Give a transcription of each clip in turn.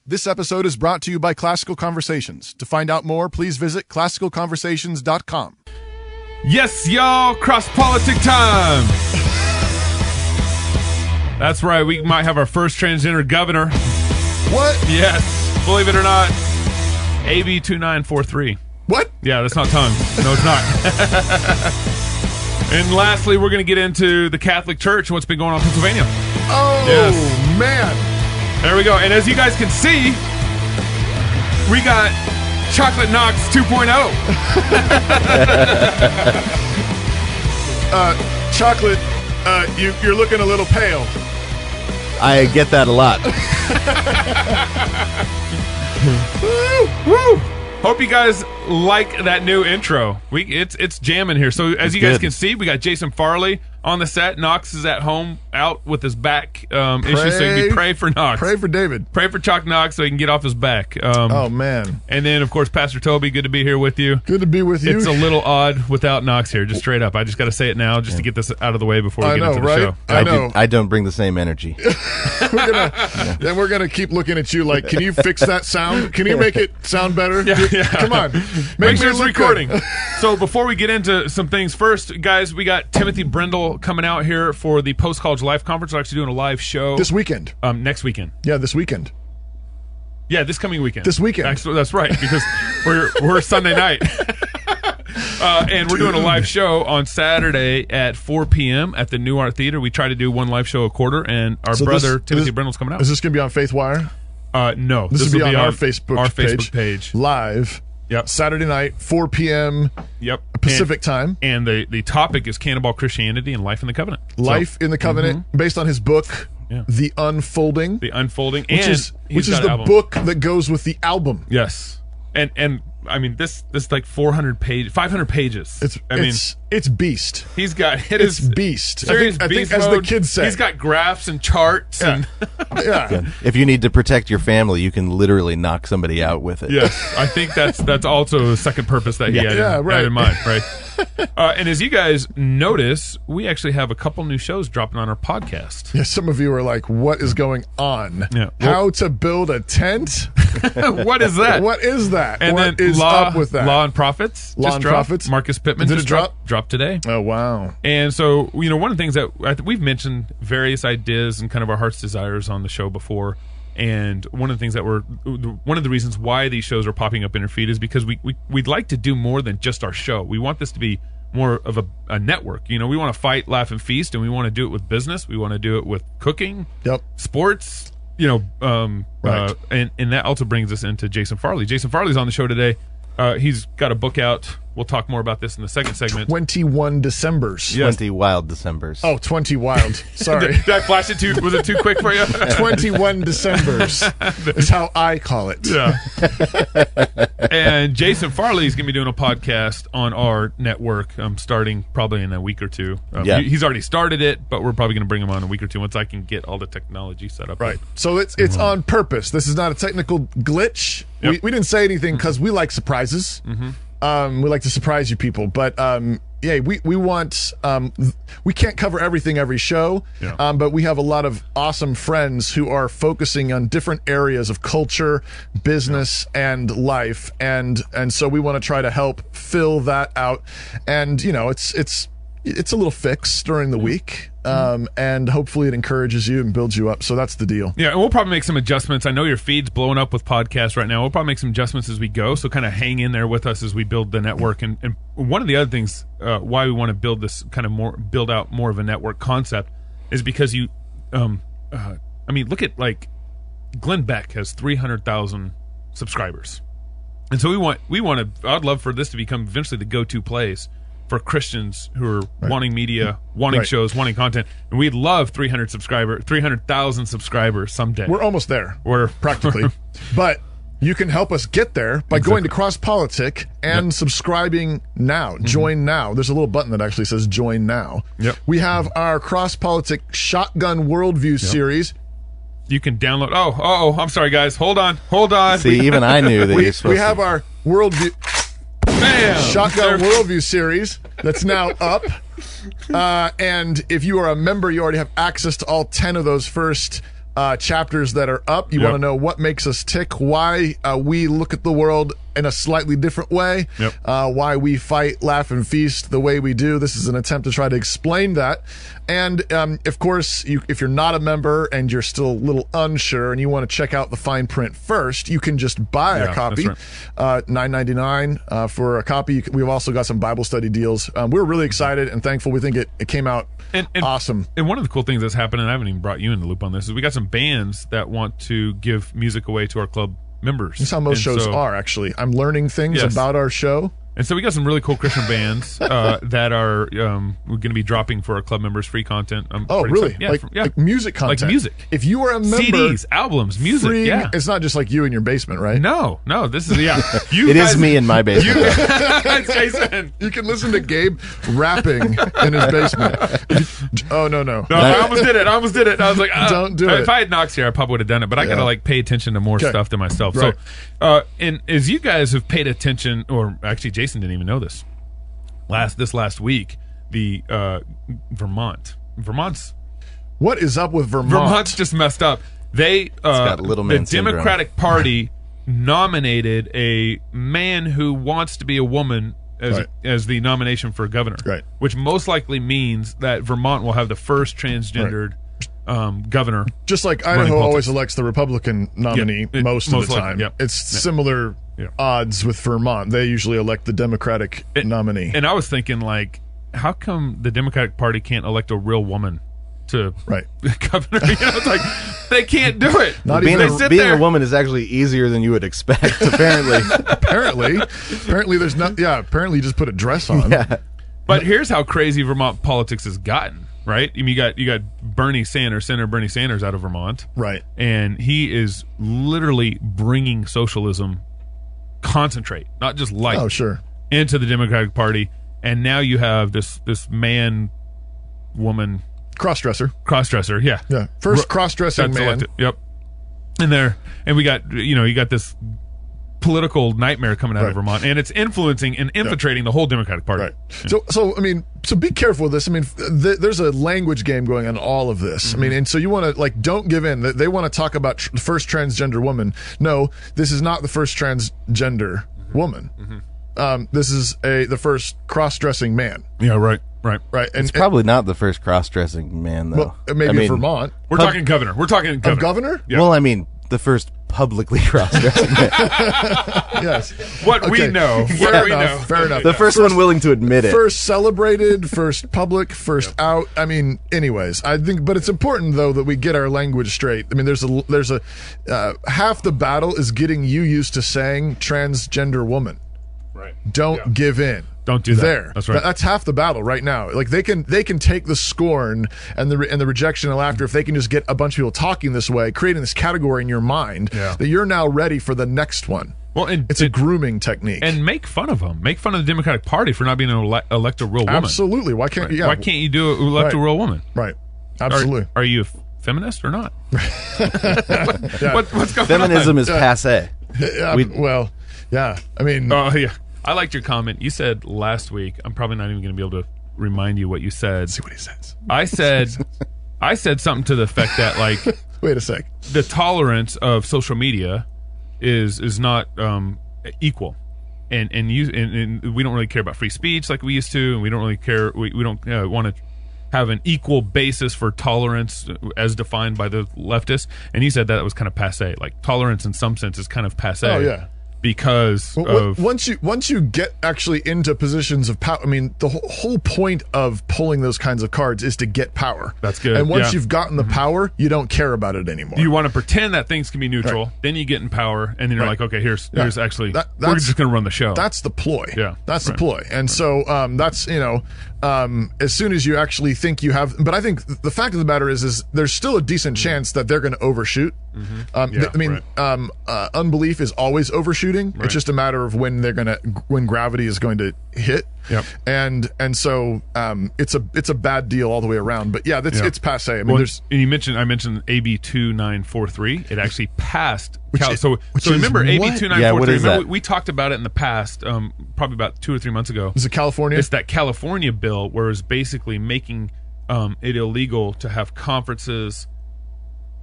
This episode is brought to you by Classical Conversations. To find out more, please visit classicalconversations.com. Yes, y'all, cross-politic time. That's right, we might have our first transgender governor. What? Yes, believe it or not. AB 2943. What? Yeah, that's not tongue. No, it's not. And lastly, we're going to get into the Catholic Church and what's been going on in Pennsylvania. Oh, yes. Man. There we go. And as you guys can see, we got Chocolate Knox 2.0. Chocolate, you're looking a little pale. I get that a lot. Woo! Hope you guys like that new intro. It's jamming here. So as you guys can see, we got Jason Farley on the set. Knox is at home out with his back issue, so we pray for Knox. Pray for David. Pray for Chalk Knox so he can get off his back. Oh, man. And then, of course, Pastor Toby, good to be here with you. Good to be with you. It's a little odd without Knox here, just straight up. I just got to say it now just to get this out of the way before we get into the show. I know. I don't bring the same energy. We're gonna keep looking at you like, can you fix that sound? Can you make it sound better? Yeah. Come on. Make sure it's recording. So before we get into some things, first, guys, we got Timothy Brindle coming out here for the Post College Life Conference. We're actually doing a live show This weekend. Next weekend. Yeah, this weekend. Yeah, this coming weekend. This weekend. Actually, that's right, because we're Sunday night. And we're doing a live show on Saturday at 4 p.m. at the New Art Theater. We try to do one live show a quarter, and our brother, Timothy Brindle's coming out. Is this going to be on Faithwire? No. This will be on our Facebook page. Live. Yep. Saturday night, 4 p.m. Yep. Pacific time. And the topic is Cannibal Christianity and Life in the Covenant. Life in the Covenant, based on his book, The Unfolding. The Unfolding. Which is the book that goes with the album. Yes. And I mean, this like 500 pages. It's beast. He's got it's beast. Serious I think beast as mode. the kids say. He's got graphs and charts. Yeah. And Yeah. If you need to protect your family, you can literally knock somebody out with it. Yes, I think that's also a second purpose that he had in mind, right? And as you guys notice, we actually have a couple new shows dropping on our podcast. Yeah, some of you are like, what is going on? Yeah. How to build a tent? What is that? What is that? And what then is up with that? Law and Prophets. Law and Prophets. Marcus Pittman Did it drop? Dropped today. Oh, wow. And so, one of the things that we've mentioned various ideas and kind of our heart's desires on the show before. And one of the things one of the reasons why these shows are popping up in your feed is because we'd like to do more than just our show. We want this to be more of a network. We want to fight, laugh, and feast, and we want to do it with business. We want to do it with cooking, sports, and that also brings us into Jason Farley. Jason Farley's on the show today. He's got a book out. We'll talk more about this in the second segment. 21 Decembers. Yes. 20 wild Decembers. Oh, 20 wild. Sorry. Did I flash it too? Was it too quick for you? 21 Decembers is how I call it. Yeah. And Jason Farley is going to be doing a podcast on our network starting probably in a week or two. He's already started it, but we're probably going to bring him on in a week or two once I can get all the technology set up. Right. So it's on purpose. This is not a technical glitch. Yep. We didn't say anything because we like surprises. Mm-hmm. We like to surprise you people, but we want we can't cover everything every show, but we have a lot of awesome friends who are focusing on different areas of culture, business, and life, and so we want to try to help fill that out, and it's a little fix during the week, and hopefully it encourages you and builds you up. So that's the deal. Yeah, and we'll probably make some adjustments. I know your feed's blowing up with podcasts right now. We'll probably make some adjustments as we go, so kind of hang in there with us as we build the network. And one of the other things why we want to build this build out more of a network concept is because look at like Glenn Beck has 300,000 subscribers, and so we want to. I'd love for this to become eventually the go-to place for Christians who are wanting media, wanting shows, wanting content. And we'd love 300,000 subscribers someday. We're almost there. We're practically. But you can help us get there by going to Cross Politic and subscribing now. Mm-hmm. Join now. There's a little button that actually says join now. Yep. We have our Cross Politic Shotgun Worldview series. You can download. Oh, I'm sorry, guys. Hold on. See, even I knew that you're supposed we have our Worldview... Bam! Shotgun Worldview series that's now up. And if you are a member, you already have access to all 10 of those first chapters that are up. You want to know what makes us tick, why we look at the world in a slightly different way, why we fight, laugh, and feast the way we do. This is an attempt to try to explain that. And of course, if you're not a member and you're still a little unsure and you want to check out the fine print first, you can just buy a copy, $9.99 for a copy. We've also got some Bible study deals. We're really excited and thankful. We think it came out awesome. And one of the cool things that's happened, and I haven't even brought you in the loop on this, is we got some bands that want to give music away to our club members. That's how most shows are, actually. I'm learning things about our show. And so we got some really cool Christian bands that are going to be dropping for our club members free content. Really? Yeah, like music content? Like music. If you are a member... CDs, albums, music, free, It's not just like you in your basement, right? No, this is, It is me in my basement. Jason. You can listen to Gabe rapping in his basement. No, I almost did it. I was like, don't do it. If I had Knox here, I probably would have done it, but I got to pay attention to more stuff than myself. Right. So, and as you guys have paid attention, or actually Jason didn't even know this. This last week, the Vermont's what is up with Vermont? Vermont's just messed up. They got little man the Democratic syndrome. Party nominated a man who wants to be a woman as the nomination for governor, which most likely means that Vermont will have the first transgendered governor. Just like Idaho always elects the Republican nominee most of the time. It's similar odds with Vermont. They usually elect the Democratic nominee. And I was thinking, like, how come the Democratic Party can't elect a real woman to governor? It's like they can't do it. Being a woman is actually easier than you would expect. Apparently, apparently there's not. Yeah, apparently you just put a dress on. Yeah. But here's how crazy Vermont politics has gotten. Right? I mean, you got Senator Bernie Sanders out of Vermont. Right. And he is literally bringing socialism concentrate, not just light. Into the Democratic Party. And now you have this man, woman, cross-dresser. Yeah. First cross-dressing man. Elected. Yep. And we got you got this political nightmare coming out of Vermont, and it's influencing and infiltrating the whole Democratic Party. Right. So I mean, be careful with this. I mean, there's a language game going on in all of this. I mean, and so you want to don't give in. They want to talk about the first transgender woman. No, this is not the first transgender woman. This is the first cross-dressing man. Yeah, right. And it's probably not the first cross-dressing man, though. Well, maybe Vermont. We're talking governor. Of governor? Yeah. Well, I mean, the first publicly cross-dressing man. Yes. We know. Fair enough. The first one willing to admit it. First celebrated, first public, first out. I mean, anyways, I think, but it's important though that we get our language straight. I mean, there's a half the battle is getting you used to saying transgender woman. Right. Don't give in. Don't do that. There. That's right. That's half the battle right now. Like they can take the scorn and the rejection and laughter if they can just get a bunch of people talking this way, creating this category in your mind that you're now ready for the next one. Well, and it's a grooming technique. And make fun of them. Make fun of the Democratic Party for not being able to elect a real woman. Absolutely. Why can't you? Yeah. Why can't you elect a real woman? Right. Absolutely. Are you a feminist or not? What's going Feminism is passe. Yeah. I mean, I liked your comment. You said last week, I'm probably not even going to be able to remind you what you said. Let's see what he says. I said something to the effect that, like, wait a sec. The tolerance of social media is not equal. And we don't really care about free speech like we used to, and we don't really care. We don't want to have an equal basis for tolerance as defined by the leftists. And he said that was kind of passe. Like, tolerance in some sense is kind of passe. Oh, yeah. Because of once you get actually into positions of power, I mean, the whole point of pulling those kinds of cards is to get power. That's good. And once you've gotten the power, you don't care about it anymore. You want to pretend that things can be neutral, then you get in power, and then you're like, okay, here's actually we're just going to run the show. That's the ploy. Yeah, that's the ploy. And so that's as soon as you actually think you have, but I think the fact of the matter is there's still a decent chance that they're going to overshoot. Unbelief is always overshooting. It's just a matter of when gravity is going to hit. Yep. And so it's a bad deal all the way around. But it's passe. I mean, I mentioned AB 2943. It actually passed. So remember AB 2943. Yeah, what is remember that? We talked about it in the past, probably about 2 or 3 months ago. Is it California? It's that California bill where it's basically making it illegal to have conferences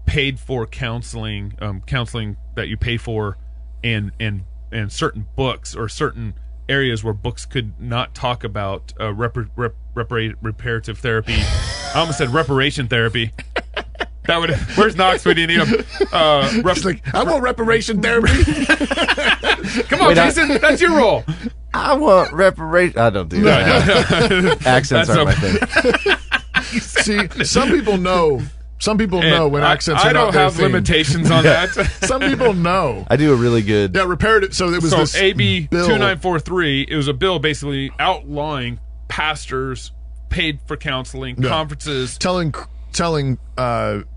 paid for counseling, counseling that you pay for, and certain books or certain areas where books could not talk about reparative therapy. I almost said reparation therapy. That would. Where's Knox when you need him? I want reparation therapy. Come on, Jason. That's your role. I want reparation. I don't do that. Accents aren't my thing. See, some people know. Some people know when accents are I not don't their have thing. limitations on that. Some people know. I do a really good. Yeah, reparative. So it was this AB bill. 2943. It was a bill basically outlawing pastors paid for counseling, conferences, telling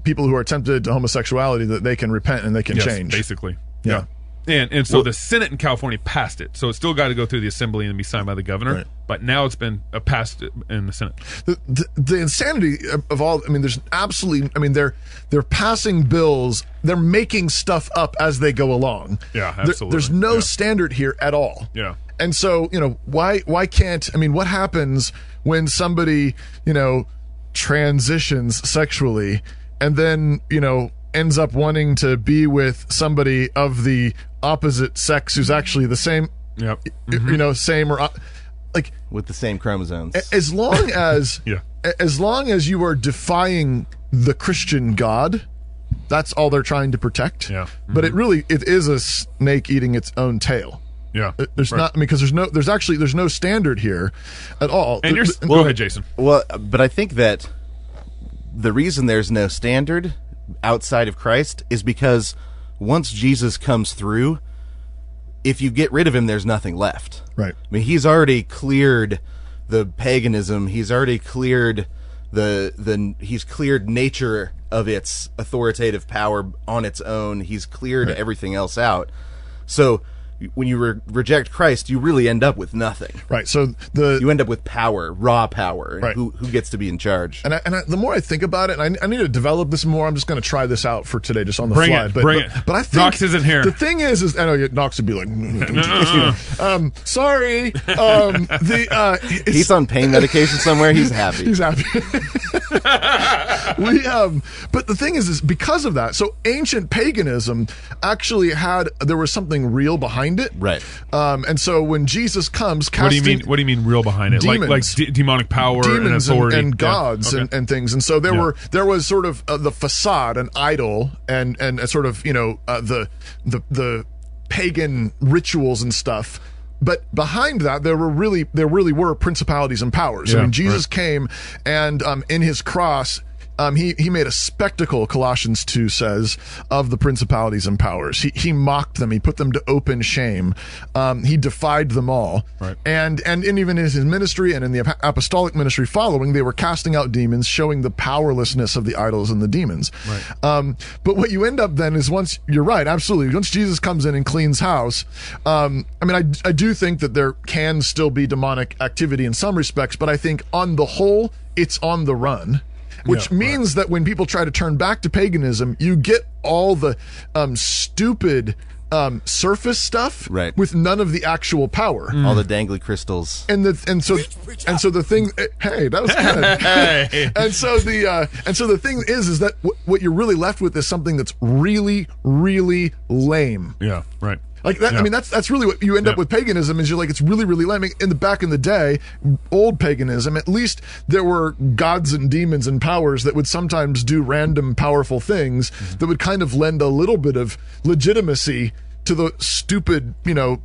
people who are tempted to homosexuality that they can repent and they can change. Basically. Yeah. And so the Senate in California passed it. So it's still got to go through the Assembly and be signed by the governor. Right. But now it's been passed in the Senate. The insanity of all, I mean, there's absolutely, I mean, they're passing bills, they're making stuff up as they go along. Yeah, absolutely. There's no standard here at all. Yeah. And so, why can't, I mean, what happens when somebody, transitions sexually and then, ends up wanting to be with somebody of the opposite sex who's actually the same, same or like with the same chromosomes. As long as as long as you are defying the Christian God, that's all they're trying to protect. Yeah. But it is a snake eating its own tail. Yeah. There's not, I mean, because there's no standard here at all. And go ahead, Jason. Well, but I think that the reason there's no standard outside of Christ is because once Jesus comes through, if you get rid of him, there's nothing left. Right. I mean, he's already cleared the paganism. He's already cleared he's cleared nature of its authoritative power on its own. He's cleared everything else out. So when you reject Christ, you really end up with nothing. Right. So you end up with power, raw power. Right. Who gets to be in charge? And the more I think about it, and I need to develop this more. I'm just going to try this out for today, just on the Bring fly. it. But I think Knox isn't here. The thing is I know Knox would be like, sorry. He's on pain medication somewhere. He's happy. He's happy. But the thing is because of that. So ancient paganism actually there was something real behind it, right? And so when Jesus comes, casting, what do you mean real behind it? Demons, like demonic power, demons, and authority, and gods, and things. And so there was sort of the facade, an idol, and a sort of the pagan rituals and stuff. But behind that, there really were principalities and powers. I mean, Jesus came, and in his cross, he made a spectacle, Colossians 2 says, of the principalities and powers. He mocked them. He put them to open shame. He defied them all. Right. And even in his ministry and in the apostolic ministry following, they were casting out demons, showing the powerlessness of the idols and the demons. Right. But what you end up then is you're right, absolutely. Once Jesus comes in and cleans house, I mean, I do think that there can still be demonic activity in some respects, but I think on the whole, it's on the run. Which means that when people try to turn back to paganism, you get all the stupid surface stuff with none of the actual power. All the dangly crystals. And so the thing, hey, that was good. Hey. And so the thing is that what you're really left with is something that's really, really lame. Yeah, right. Like that, I mean, that's really what you end up with paganism is you're like, it's really, really lame. Back in the day, old paganism, at least there were gods and demons and powers that would sometimes do random powerful things that would kind of lend a little bit of legitimacy to the stupid,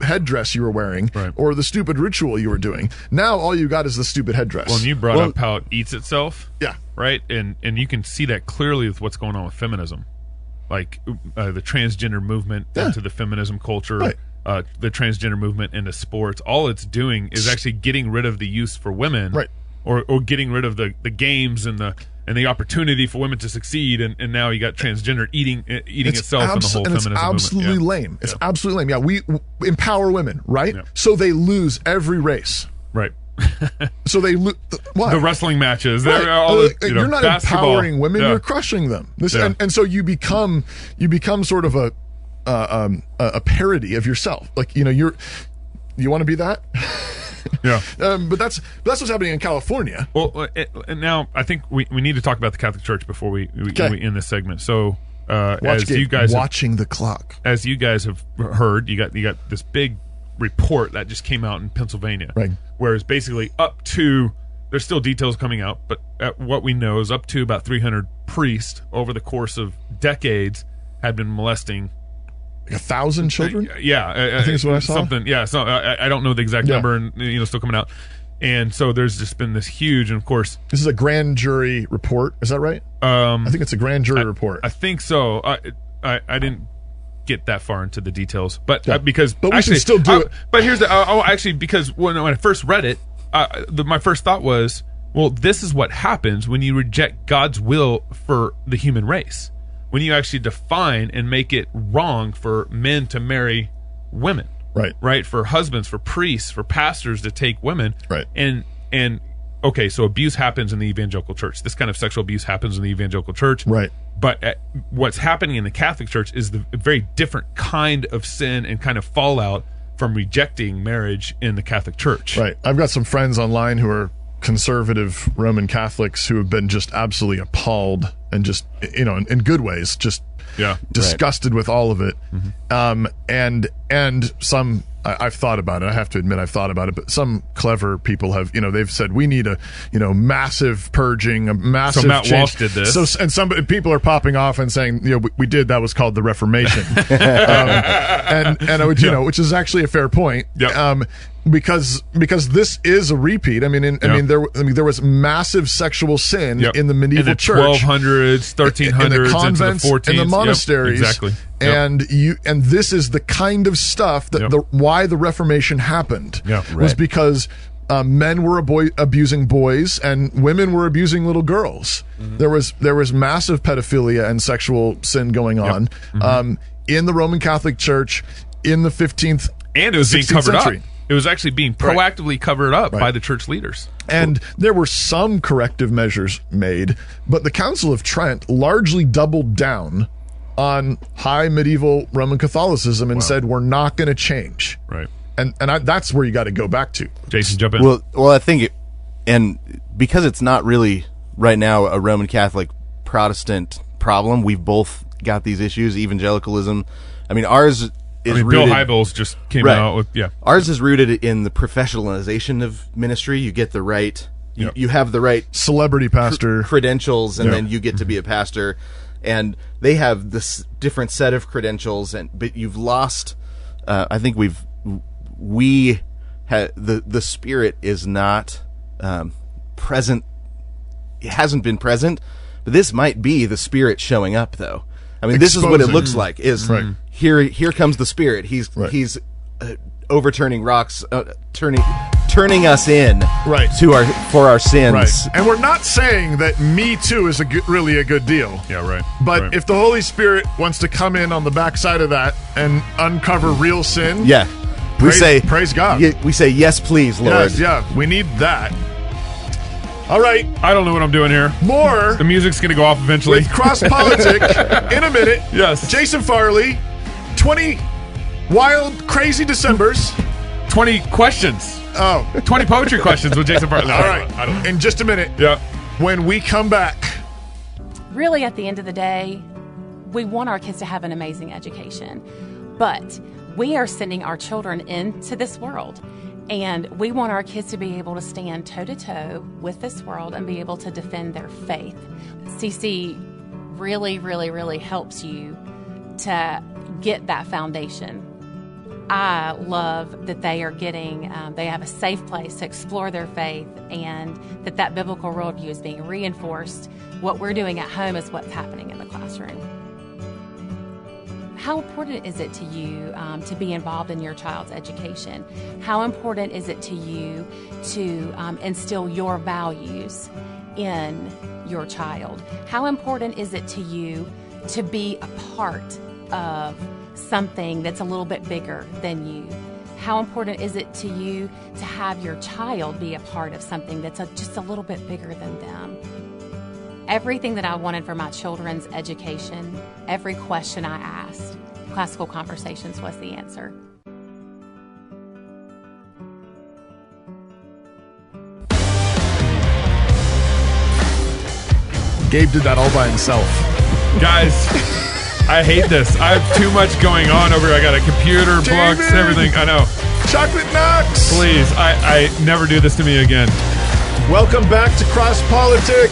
headdress you were wearing or the stupid ritual you were doing. Now all you got is the stupid headdress. Well, and you brought up how it eats itself. Yeah. Right? And you can see that clearly with what's going on with feminism. Like the transgender movement into the feminism culture, the transgender movement into sports. All it's doing is actually getting rid of the use for women, or getting rid of the games and the opportunity for women to succeed. And now you got transgender eating itself in the whole feminism movement. It's absolutely lame. It's absolutely lame. Yeah, we empower women, right? Yeah. So they lose every race. Right. So they what? The wrestling matches. You're not basketball. Empowering women. You're crushing them. And so you become sort of a parody of yourself. Like you want to be that. Yeah. But that's what's happening in California. Well, and now I think we need to talk about the Catholic Church before we end this segment. So as you guys watching the clock. As you guys have heard, you got this big report that just came out in Pennsylvania, right? Whereas basically up to, there's still details coming out, but what we know is up to about 300 priests over the course of decades had been molesting 1,000 children. Yeah, I think that's what I saw. Something. Yeah, so I don't know the exact number, and still coming out. And so there's just been this huge, and of course, this is a grand jury report. Is that right? I think it's a grand jury report. I think so. I didn't get that far into the details, but we actually, should still do it. But here's the because when I first read it, my first thought was, well, this is what happens when you reject God's will for the human race. When you actually define and make it wrong for men to marry women. Right, for husbands, for priests, for pastors to take women, right, and okay, so abuse happens in the evangelical church. This kind of sexual abuse happens in the evangelical church, right. But what's happening in the Catholic Church is the very different kind of sin and kind of fallout from rejecting marriage in the Catholic Church. Right. I've got some friends online who are conservative Roman Catholics who have been just absolutely appalled and just, in good ways, just disgusted with all of it. Mm-hmm. And some, I've thought about it. I have to admit I've thought about it, but some clever people have, they've said we need a, massive purging, a massive So Matt change. Walsh did this. So, and some people are popping off and saying, we did, that was called the Reformation. Which is actually a fair point. Yep. Because this is a repeat. I mean, there was massive sexual sin in the medieval church, 1200s, 1300s, in the convents, into the 14s, in the monasteries, exactly. And this is the kind of stuff that why the Reformation happened was because men were abusing boys and women were abusing little girls. Mm-hmm. There was massive pedophilia and sexual sin going on in the Roman Catholic Church in the 15th and it was being covered century. up. It was actually being proactively covered up by the church leaders. And there were some corrective measures made, but the Council of Trent largely doubled down on high medieval Roman Catholicism and said, we're not going to change. Right. And that's where you got to go back to. Jason, jump in. Well, I think and because it's not really right now a Roman Catholic Protestant problem, we've both got these issues, evangelicalism. I mean, ours is rooted, Bill Hybels just came out with, Ours is rooted in the professionalization of ministry. You get the right, you have the right celebrity pastor credentials, and then you get to be a pastor. And they have this different set of credentials, but you've lost. I think the Spirit is not present. It hasn't been present, but this might be the Spirit showing up, though. I mean, this is what it looks like. Here comes the Spirit. He's overturning rocks, turning us in for our sins. Right. And we're not saying that Me Too is really a good deal. Yeah, right. But if the Holy Spirit wants to come in on the backside of that and uncover real sin, praise God. We say yes, please, Lord. Yes, we need that. All right. I don't know what I'm doing here. More. The music's going to go off eventually. With Cross Politic in a minute. Yes. Jason Farley, 20 wild, crazy Decembers. 20 questions. 20 poetry questions with Jason Farley. All right. In just a minute. Yeah. When we come back. Really, at the end of the day, we want our kids to have an amazing education. But we are sending our children into this world. And we want our kids to be able to stand toe-to-toe with this world and be able to defend their faith. CC really, really, really helps you to get that foundation. I love that they are getting, they have a safe place to explore their faith, and that biblical worldview is being reinforced. What we're doing at home is what's happening in the classroom. How important is it to you to be involved in your child's education? How important is it to you to instill your values in your child? How important is it to you to be a part of something that's a little bit bigger than you? How important is it to you to have your child be a part of something that's just a little bit bigger than them? Everything that I wanted for my children's education, every question I asked, Classical Conversations was the answer. Gabe did that all by himself. Guys, I hate this. I have too much going on over here. I got a computer, David! books, everything. I know. Chocolate Knox. Please, I never do this to me again. Welcome back to Cross Politic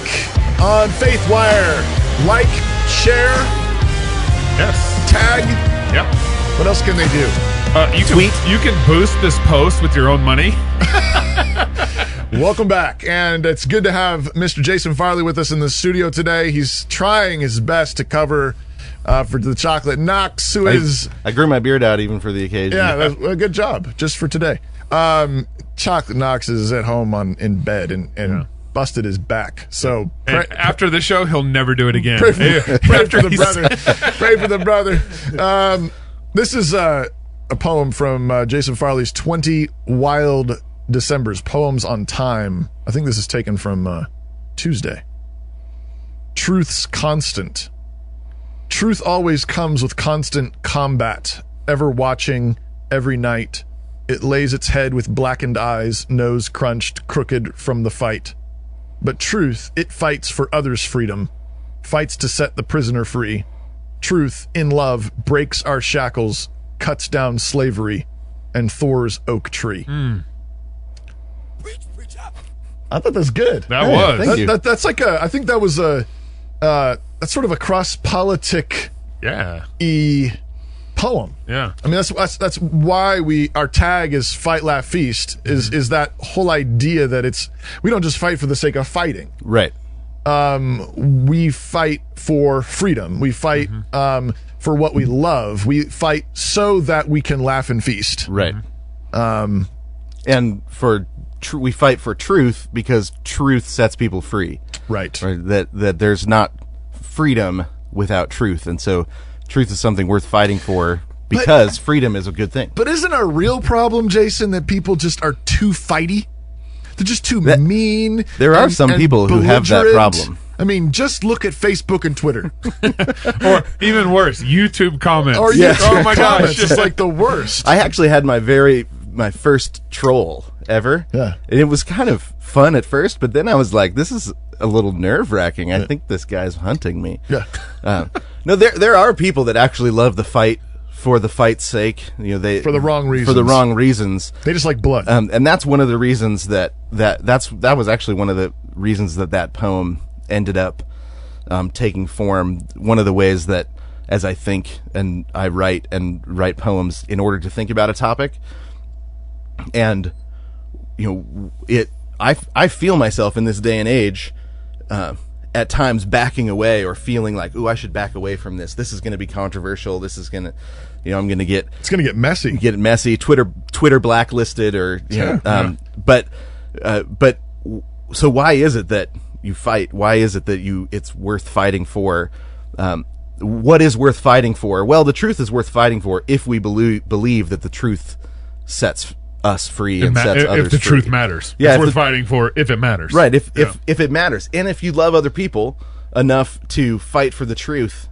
on FaithWire. Like, share, Yes. tag. Yep. What else can they do? You can boost this post with your own money. Welcome back, and it's good to have Mr. Jason Farley with us in the studio today. He's trying his best to cover for the Chocolate Knox, who is... I grew my beard out even for the occasion. Yeah, that's a good job, just for today. Chocolate Knox is at home in bed and busted his back. So After the show, he'll never do it again. pray for the brother. Pray for the brother. This is a poem from Jason Farley's 20 Wild Decembers, Poems on Time. I think this is taken from Tuesday. Truth's constant. Truth always comes with constant combat, ever watching, every night. It lays its head with blackened eyes, nose crunched, crooked from the fight. But truth, it fights for others' freedom, fights to set the prisoner free. Truth, in love, breaks our shackles, cuts down slavery, and Thor's oak tree. I thought that was good. That was. Thank you. That's like I think that was that's sort of a cross-politic Yeah. poem. Yeah. I mean, that's why our tag is Fight, Laugh, Feast is that whole idea that we don't just fight for the sake of fighting. Right. We fight for freedom. We fight for what we love. We fight so that we can laugh and feast. Right. And we fight for truth because truth sets people free. Right. That there's not freedom without truth, and so truth is something worth fighting for because freedom is a good thing. But isn't our real problem, Jason, that people just are too fighty? They're just too mean. There are some people who have that belligerent. problem. I mean, just look at Facebook and Twitter. Or even worse, YouTube comments. Or Yeah. YouTube Oh my comments. gosh. It's like the worst. I actually had my first troll ever. Yeah. And it was kind of fun at first, but then I was like, this is a little nerve-wracking. I think this guy's hunting me. Yeah. No, there are people that actually love the fight for the fight's sake. For the wrong reasons. For the wrong reasons. They just like blood. And that's one of the reasons that was actually one of the reasons that poem ended up taking form. One of the ways that, as I think and I write poems in order to think about a topic, and I feel myself in this day and age at times backing away or feeling like, ooh, I should back away from this. This is going to be controversial. This is going to, I'm going to get messy. Get it messy. Twitter blacklisted or But so why is it that you fight? Why is it that it's worth fighting for? What is worth fighting for? Well, the truth is worth fighting for if we believe that the truth sets us free and sets others free. If the truth matters. Yeah, it's worth fighting for if it matters. Right, if it matters. And if you love other people enough to fight for the truth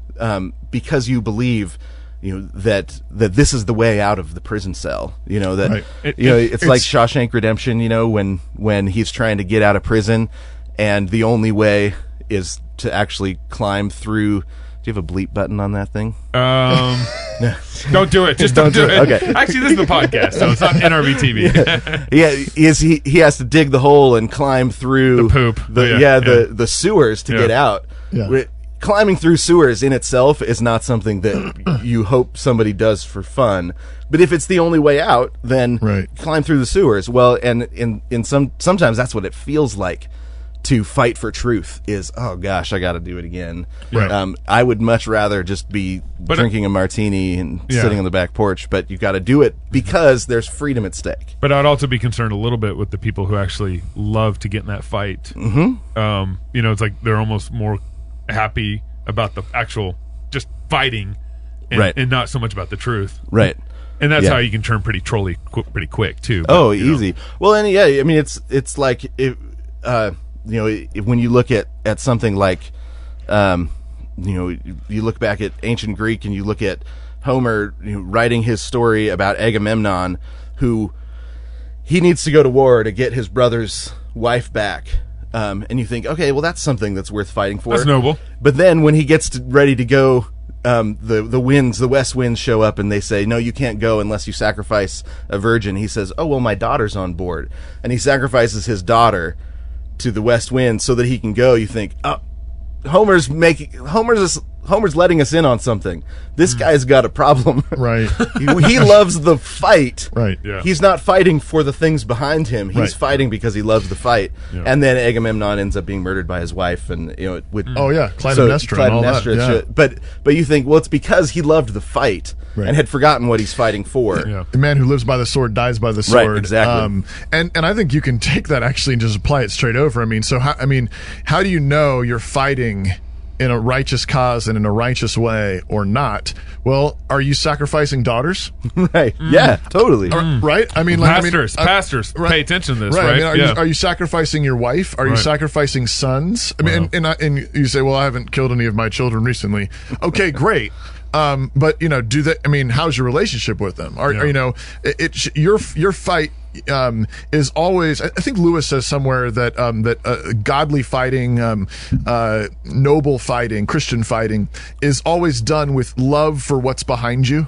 because you believe that this is the way out of the prison cell. That right. It's like Shawshank Redemption, when he's trying to get out of prison and the only way is to actually climb through. Do you have a bleep button on that thing? Don't do it. Just don't do it. Okay. Actually, this is the podcast, so it's not NRV TV. He has to dig the hole and climb through the poop. The sewers to get out. Yeah. Climbing through sewers in itself is not something that you hope somebody does for fun. But if it's the only way out, then climb through the sewers. Well, and sometimes that's what it feels like. To fight for truth is, oh gosh, I got to do it again. Right. I would much rather just be drinking a martini and sitting on the back porch, but you got to do it because there's freedom at stake. But I'd also be concerned a little bit with the people who actually love to get in that fight. Mm-hmm. It's like they're almost more happy about the actual just fighting, and not so much about the truth. Right. And that's how you can turn pretty trolly pretty quick too. But, easy. Well, and I mean, it's like when you look at something like, you look back at ancient Greek and you look at Homer writing his story about Agamemnon, who he needs to go to war to get his brother's wife back. And you think, okay, well, that's something that's worth fighting for. That's noble. But then when he gets ready to go the west winds show up and they say, no, you can't go unless you sacrifice a virgin. He says, oh, well, my daughter's on board. And he sacrifices his daughter to the west wind so that he can go. You think, oh, Homer's letting us in on something. This guy's got a problem. Right. He loves the fight. Right. Yeah. He's not fighting for the things behind him. He's Right. fighting because he loves the fight. Yeah. And then Agamemnon ends up being murdered by his wife, and Oh yeah, Clytemnestra and all that. Yeah. But you think, well, it's because he loved the fight Right. and had forgotten what he's fighting for. Yeah. The man who lives by the sword dies by the Right, sword. exactly. And I think you can take that actually and just apply it straight over. I mean, how do you know you're fighting in a righteous cause and in a righteous way or not? Well, are you sacrificing daughters? Right. Yeah, totally. Right? I mean, Pastors, right. pay attention to this, Right. right? I mean, are you sacrificing your wife? Are you Right. sacrificing sons? I mean, and you say, well, I haven't killed any of my children recently. Okay, great. But do that. I mean, how's your relationship with them? Your fight is always. I think Lewis says somewhere that godly fighting, noble fighting, Christian fighting is always done with love for what's behind you.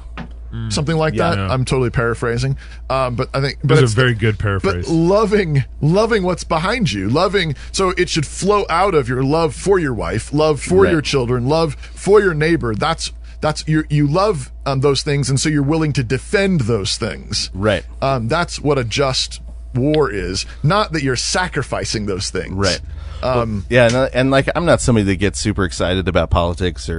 Something like that. Yeah. I'm totally paraphrasing, but I think That's it's a very good paraphrase. But loving what's behind you, so it should flow out of your love for your wife, love for Right. your children, love for your neighbor. That's you love those things, and so you're willing to defend those things. Right. That's what a just war is. Not that you're sacrificing those things. Right. And like, I'm not somebody that gets super excited about politics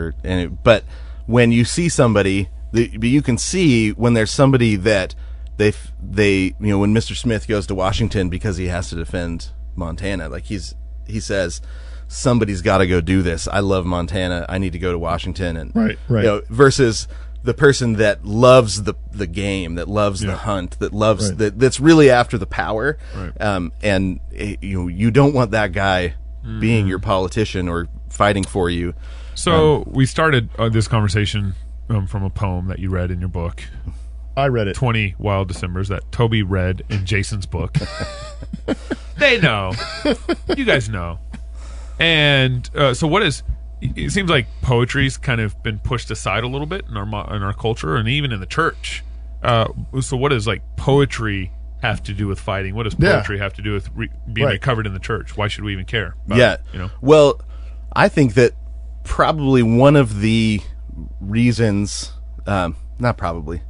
but when you see somebody, you can see when there's somebody that when Mr. Smith goes to Washington because he has to defend Montana, like he says, somebody's got to go do this. I love Montana. I need to go to Washington. And Right. Versus the person that loves the game, that loves the hunt, that loves that's really after the power. Right. And you don't want that guy being your politician or fighting for you. So we started this conversation from a poem that you read in your book, I read it. 20 Wild Decembers, that Toby read in Jason's book. They know. You guys know. And so what is... It seems like poetry's kind of been pushed aside a little bit in our culture and even in the church. So what does poetry have to do with fighting? What does poetry have to do with being recovered in the church? Why should we even care about it? Well, I think that probably one of the reasons, not probably,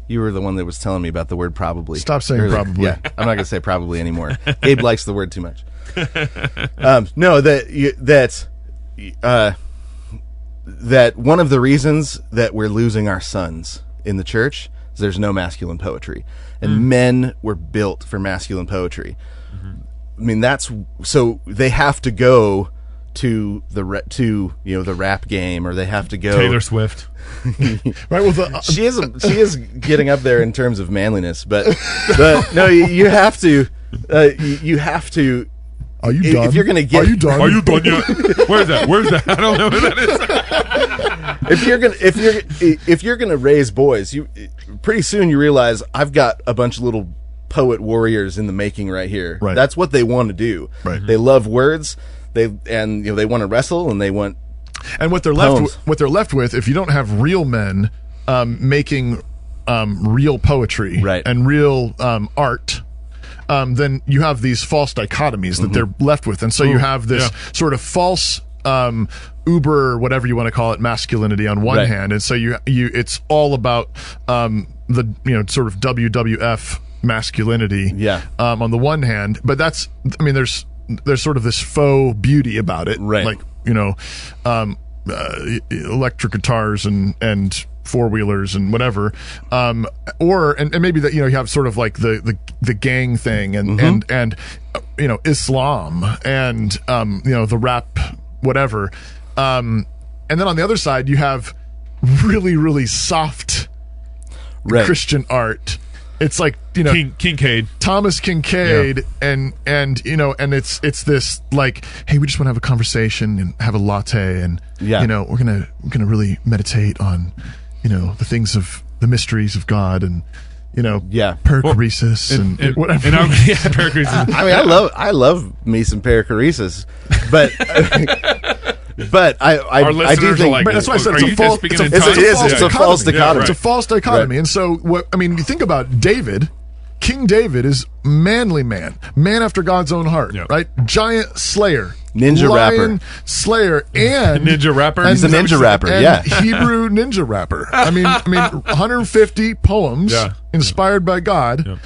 you were the one that was telling me about the word probably. Stop saying earlier. probably. Yeah, I'm not going to say probably anymore. Gabe likes the word too much. No, that one of the reasons that we're losing our sons in the church is there's no masculine poetry, and men were built for masculine poetry. I mean, so they have to go to the rap game, or they have to go Taylor Swift. Right. Well, she is getting up there in terms of manliness, but no, you have to. are you done? If you're gonna get, are you done? Are you done yet? Where's that? I don't know where that is. if you're gonna raise boys, you pretty soon you realize I've got a bunch of little poet warriors in the making right here. Right. That's what they want to do. Right. They love words. They want to wrestle, and they want. And what they're left with, if you don't have real men making real poetry and real art, then you have these false dichotomies that they're left with, and so you have this sort of false uber, whatever you want to call it, masculinity on one hand, and so you it's all about the sort of WWF masculinity on the one hand, but there's sort of this faux beauty about it, like electric guitars and four-wheelers and whatever, and maybe that you have sort of like the gang thing and Islam and the rap whatever, and then on the other side you have really, really soft Christian art. It's like Kincaid, Thomas Kincaid, and it's this like, hey, we just want to have a conversation and have a latte, and we're gonna really meditate on the things of the mysteries of God, and perichoresis and whatever. Perichoresis. I mean, I love me some perichoresis, but But I Our do listeners think are like, But that's why I said are it's a you false- just speaking it's a- in it's a tongues? false It's a false dichotomy. It's a false dichotomy. Right. And so, you think about David. King David is manly man after God's own heart, Yeah. right? Giant slayer, Ninja lion rapper. slayer, and Ninja rapper? He's a ninja rapper, and yeah. Hebrew ninja rapper. I mean, 150 poems Yeah. inspired by God.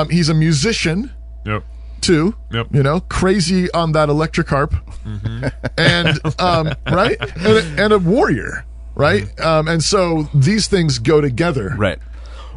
He's a musician Yep. too. Yep. You know, crazy on that electric harp, and right, and a warrior, right? And so these things go together, Right.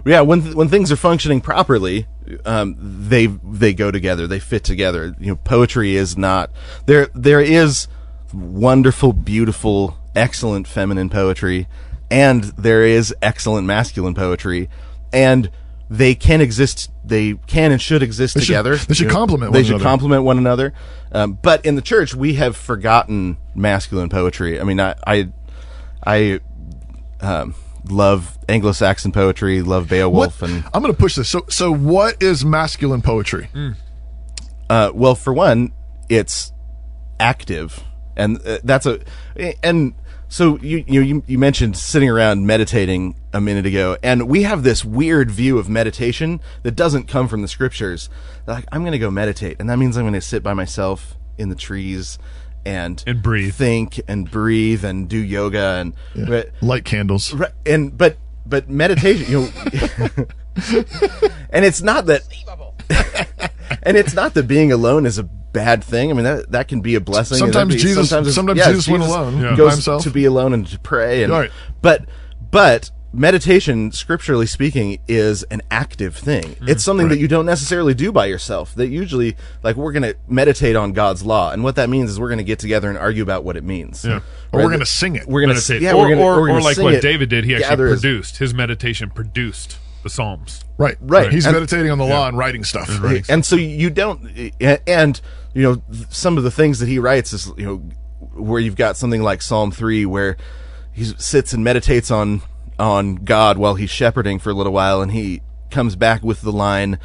Yeah, when things are functioning properly, they go together. They fit together. You know, poetry is not there. There is wonderful, beautiful, excellent feminine poetry, and there is excellent masculine poetry, and they can exist. They can and should exist together. They should complement. They should complement one another. But in the church, we have forgotten masculine poetry. I mean, I love Anglo-Saxon poetry, love Beowulf, and I'm going to push this. So what is masculine poetry? well, for one, it's active, and so you mentioned sitting around meditating a minute ago, and we have this weird view of meditation that doesn't come from the scriptures. Like, I'm going to go meditate, and that means I'm going to sit by myself in the trees and breathe, think and breathe and do yoga and Light candles. right, and but meditation, you know, and it's not that, and it's not that being alone is a bad thing. I mean, that can be a blessing. Sometimes Jesus went alone by goes himself to be alone and to pray, and Right. but meditation, scripturally speaking, is an active thing. It's something that you don't necessarily do by yourself. That usually, like, we're going to meditate on God's law, and what that means is we're going to get together and argue about what it means. Yeah. or we're going to sing it. We're going to Meditate. yeah, or, we're gonna like sing what it, David did, he actually gather as- produced. His meditation produced the Psalms. right. He's And- meditating on the law and writing stuff. And so you don't, and you know, some of the things that he writes is, you know, where you've got something like Psalm 3 where he sits and meditates on God while he's shepherding for a little while, and he comes back with the line,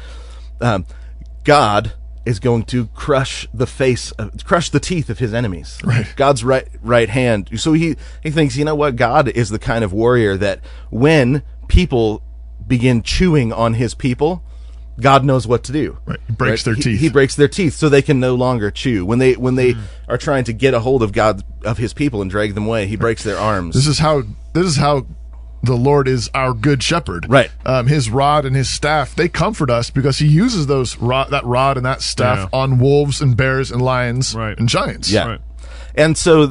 God is going to crush the teeth of his enemies. Right. God's right hand. So he thinks, you know what, God is the kind of warrior that when people begin chewing on his people, God knows what to do. Right. He breaks their teeth. He breaks their teeth so they can no longer chew. When they are trying to get a hold of his people and drag them away, he breaks their arms. This is how the Lord is our good shepherd. Right. His rod and his staff, they comfort us because he uses that rod and that staff on wolves and bears and lions and giants. Yeah. Right. And so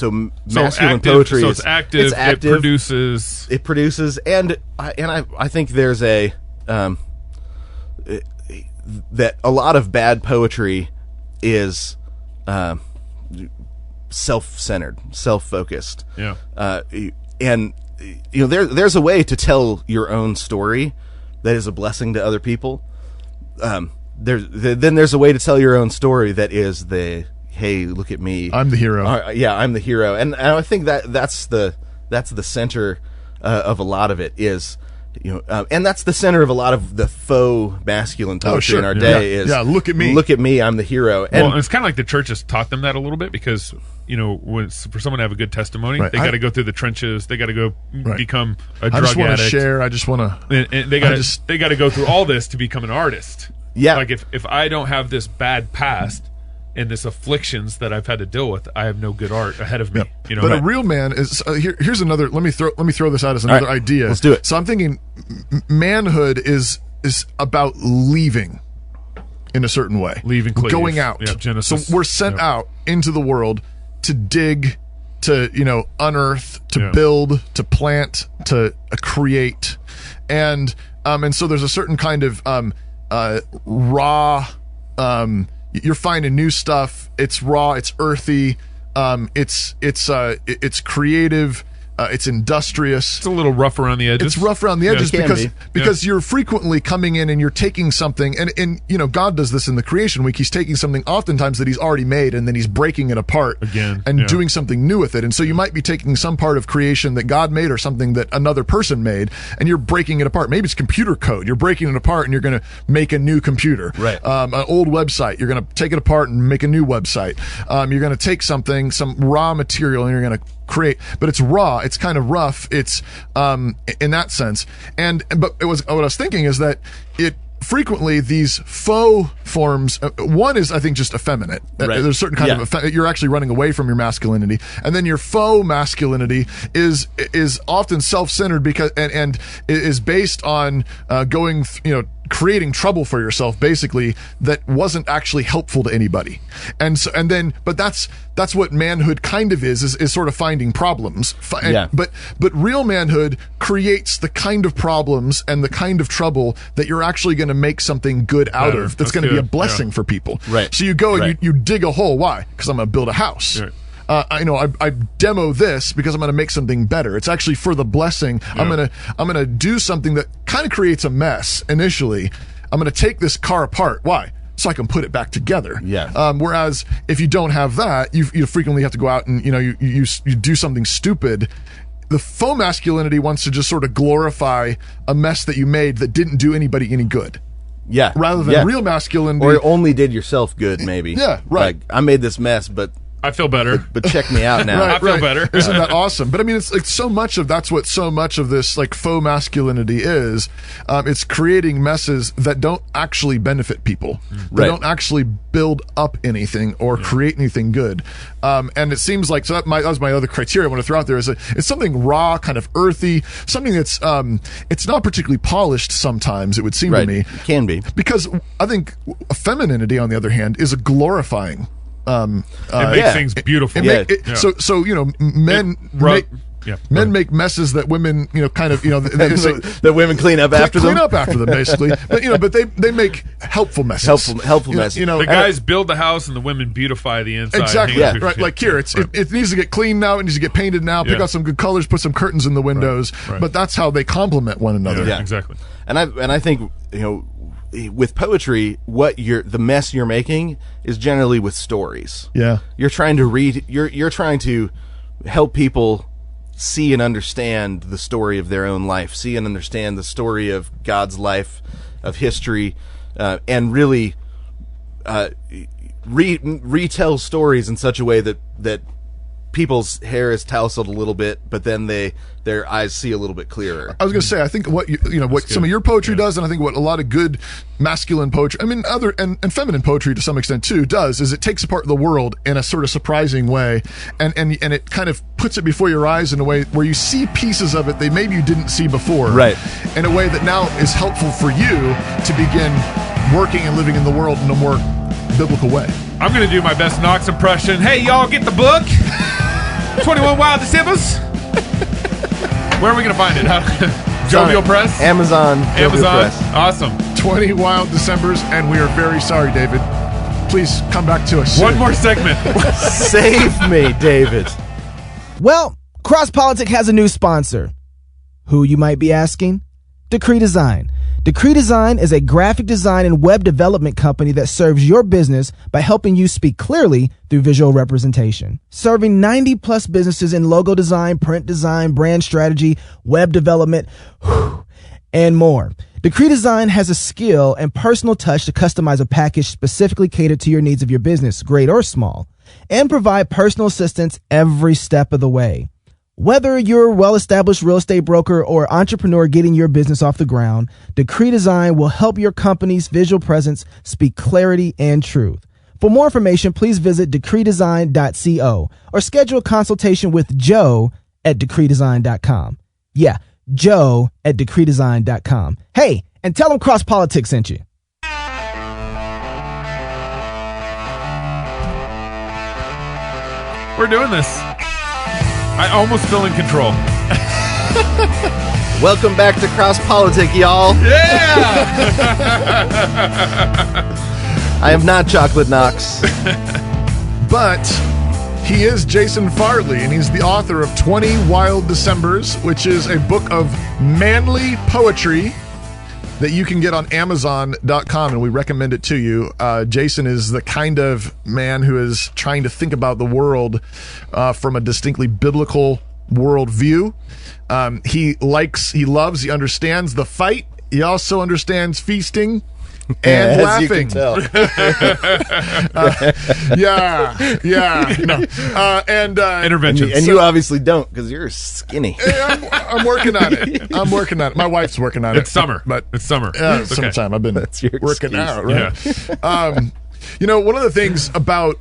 masculine active, poetry so is it's active. It produces. It produces, and I think there's that a lot of bad poetry is self-centered, self-focused. Yeah. And you know, there's a way to tell your own story that is a blessing to other people. Then there's a way to tell your own story that is hey, look at me, I'm the hero. I'm the hero, and I think that's the center of a lot of it is, you know, and that's the center of a lot of the faux masculine poetry in our day. Is look at me, I'm the hero. And Well, it's kind of like the church has taught them that a little bit because, you know, for someone to have a good testimony, they got to go through the trenches. They got to go become a drug addict. I just want to share. I just want to. And they got to go through all this to become an artist. Yeah. Like if I don't have this bad past and this afflictions that I've had to deal with, I have no good art ahead of me. You know, But a real man is here's another. Let me throw this out as another idea. Let's do it. So I'm thinking, manhood is about leaving in a certain way, Leaving, cleave. going out. Yeah, Genesis. So we're sent out into the world to dig, to unearth, to build, to plant, to create, and so there's a certain kind of raw. You're finding new stuff. It's raw. It's earthy. It's creative. It's industrious. It's a little rough around the edges. It's rough around the edges it because you're frequently coming in and you're taking something, and God does this in the creation week. He's taking something oftentimes that he's already made, and then he's breaking it apart again and doing something new with it. And so you might be taking some part of creation that God made or something that another person made, and you're breaking it apart. Maybe it's computer code. You're breaking it apart, and you're going to make a new computer. Right. An old website. You're going to take it apart and make a new website. You're going to take something, some raw material, and you're going to create, but it's raw. It's kind of rough. It's in that sense. But it was what I was thinking is that it frequently these faux forms. One is, I think, just effeminate. Right. There's a certain kind of you're actually running away from your masculinity, and then your faux masculinity is often self-centered because and is based on creating trouble for yourself, basically, that wasn't actually helpful to anybody. But that's what manhood kind of is sort of finding problems. But real manhood creates the kind of problems and the kind of trouble that you're actually going to make something good out of. That's going to be a blessing for people. Right. So you go and you dig a hole. Why? Because I'm going to build a house. Right. I demo this because I'm going to make something better. It's actually for the blessing. Yeah. I'm gonna do something that kind of creates a mess initially. I'm going to take this car apart. Why? So I can put it back together. Yeah. Whereas if you don't have that, you frequently have to go out and you do something stupid. The faux masculinity wants to just sort of glorify a mess that you made that didn't do anybody any good. Yeah. Rather than real masculinity, or only did yourself good, maybe. Yeah. Right. Like, I made this mess, but I feel better. But check me out now. I feel better. Isn't that awesome? But I mean, it's like that's what so much of this like faux masculinity is. It's creating messes that don't actually benefit people. They don't actually build up anything or create anything good. And it seems like that was my other criteria I want to throw out there is it's something raw, kind of earthy, something that's it's not particularly polished sometimes, it would seem to me. It can be. Because I think femininity, on the other hand, is a glorifying. It makes things beautiful. So men make messes that women, that women clean up after them. Clean up after them, basically. But they make helpful messes. Helpful messes. The guys build the house and the women beautify the inside. Exactly. Yeah. Right. Like here, it needs to get cleaned now. It needs to get painted now. Pick out some good colors. Put some curtains in the windows. Right. But that's how they complement one another. Yeah, exactly. And I think with poetry, the mess you're making is generally with stories. Yeah. You're trying to you're trying to help people see and understand the story of their own life, see and understand the story of God's life, of history, and really retell stories in such a way that people's hair is tousled a little bit, but then their eyes see a little bit clearer. I was going to say, I think what what some of your poetry does, and I think what a lot of good masculine poetry, I mean, other and feminine poetry to some extent too, does is it takes apart the world in a sort of surprising way, and it kind of puts it before your eyes in a way where you see pieces of it that maybe you didn't see before, right? In a way that now is helpful for you to begin working and living in the world in a more biblical way. I'm going to do my best Knox impression. Hey, y'all, get the book. 21 Wild Decembers. Where are we going to find it? Jovial Press? Amazon. Press. Awesome. 20 Wild Decembers, and we are very sorry, David. Please come back to us soon. One more segment. Save me, David. Well, Cross Politic has a new sponsor. Who, you might be asking? Decree Design. Decree Design is a graphic design and web development company that serves your business by helping you speak clearly through visual representation. Serving 90 plus businesses in logo design, print design, brand strategy, web development, and more. Decree Design has a skill and personal touch to customize a package specifically catered to your needs of your business, great or small, and provide personal assistance every step of the way. Whether you're a well-established real estate broker or entrepreneur getting your business off the ground, Decree Design will help your company's visual presence speak clarity and truth. For more information, please visit decreedesign.co or schedule a consultation with Joe at decreedesign.com. Yeah, Joe at decreedesign.com. Hey, and tell them Cross Politics sent you. We're doing this. I almost feel in control. Welcome back to Cross Politic, y'all. Yeah! I am not Chocolate Knox. But He is Jason Farley, and he's the author of 20 Wild Decembers, which is a book of manly poetry that you can get on Amazon.com, and we recommend it to you. Jason is the kind of man who is trying to think about the world from a distinctly biblical worldview. He understands the fight. He also understands feasting and laughing. As you can tell. Intervention. And you obviously don't, because you're skinny. I'm working on it. My wife's working on it. It's summer. But it's summer. It's summertime. I've been That's your working excuse. out, right? One of the things about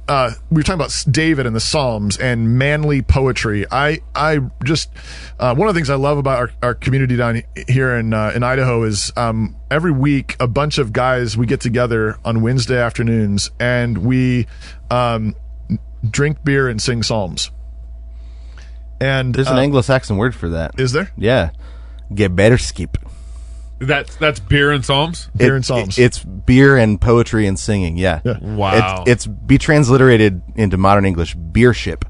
we were talking about David and the Psalms and manly poetry. I just one of the things I love about our community down here in Idaho is every week a bunch of guys, we get together on Wednesday afternoons and we drink beer and sing psalms. And There's an Anglo-Saxon word for that. Is there? Yeah. Beership. That's beer and psalms? Beer and psalms. It's beer and poetry and singing, yeah. Wow. It's be transliterated into modern English, beership.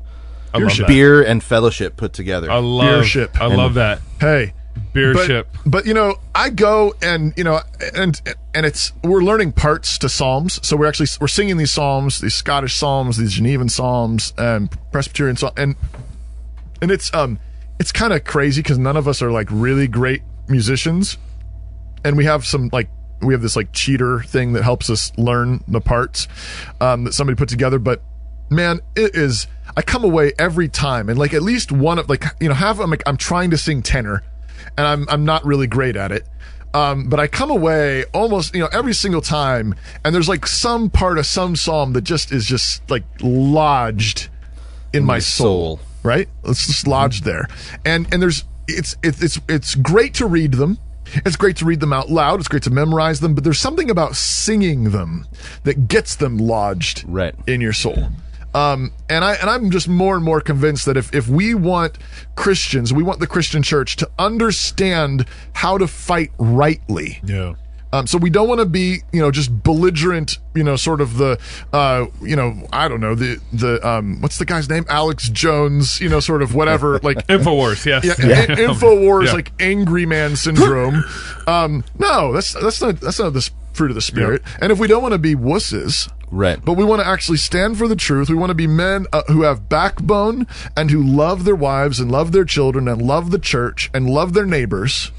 I love that. Beer and fellowship put together. I love Beership. I love that. Hey. Beership. But I go and and it's we're learning parts to psalms. So we're singing these psalms, these Scottish psalms, these Genevan psalms, and Presbyterian psalms, and it's kind of crazy because none of us are like really great musicians, and we have this like cheater thing that helps us learn the parts that somebody put together. But man, I come away every time and like at least one of half of them, I'm trying to sing tenor. And I'm not really great at it. But I come away almost, every single time, and there's like some part of some psalm that is just like lodged in my soul, right? It's just lodged there. And it's great to read them. It's great to read them out loud. It's great to memorize them, but there's something about singing them that gets them lodged in your soul. And I'm just more and more convinced that if we want Christians, we want the Christian church to understand how to fight rightly. Yeah. So we don't want to be, just belligerent, sort of the, I don't know, the what's the guy's name? Alex Jones, sort of whatever, like InfoWars, yes. InfoWars, like angry man syndrome. No, that's not the fruit of the Spirit. Yeah. And if we don't want to be wusses, but we want to actually stand for the truth, we want to be men who have backbone and who love their wives and love their children and love the church and love their neighbors,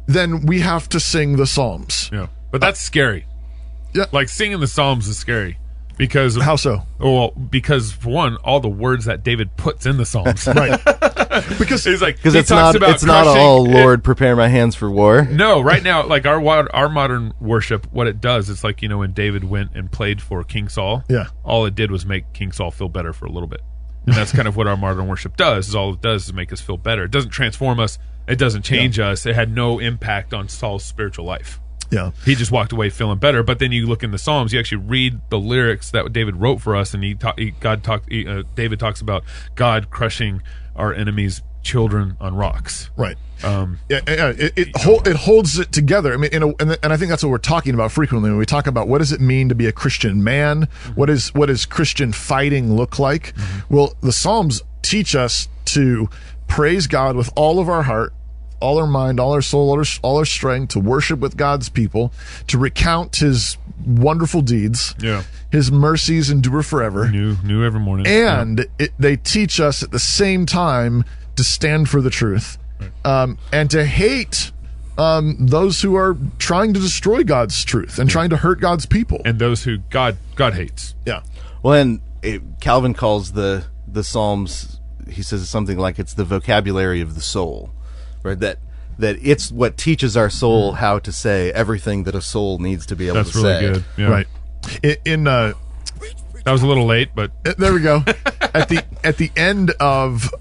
then we have to sing the Psalms. Yeah, but that's scary. Yeah, like singing the Psalms is scary because how so? Well, because for one, all the words that David puts in the Psalms, right? Because it's not all Lord, prepare my hands for war. No, right now, like our modern worship, what it does, it's like when David went and played for King Saul. Yeah, all it did was make King Saul feel better for a little bit, and that's kind of what our modern worship does. Is all it does is make us feel better. It doesn't transform us. It doesn't change us. It had no impact on Saul's spiritual life. Yeah, he just walked away feeling better. But then you look in the Psalms, you actually read the lyrics that David wrote for us, and David talks about God crushing our enemies' children on rocks. Right. It holds it together. I mean, and I think that's what we're talking about frequently when we talk about what does it mean to be a Christian man. Mm-hmm. What does Christian fighting look like? Mm-hmm. Well, the Psalms teach us to praise God with all of our heart, all our mind, all our soul, all our strength, to worship with God's people, to recount His wonderful deeds. Yeah, His mercies endure forever, new every morning. And they teach us at the same time to stand for the truth, and to hate those who are trying to destroy God's truth and trying to hurt God's people, and those who God hates. Yeah. Well, and Calvin calls the Psalms. He says something like it's the vocabulary of the soul, right? That it's what teaches our soul how to say everything that a soul needs to be able to say. That's really good. Yeah. Right. That was a little late, but there we go. At the end of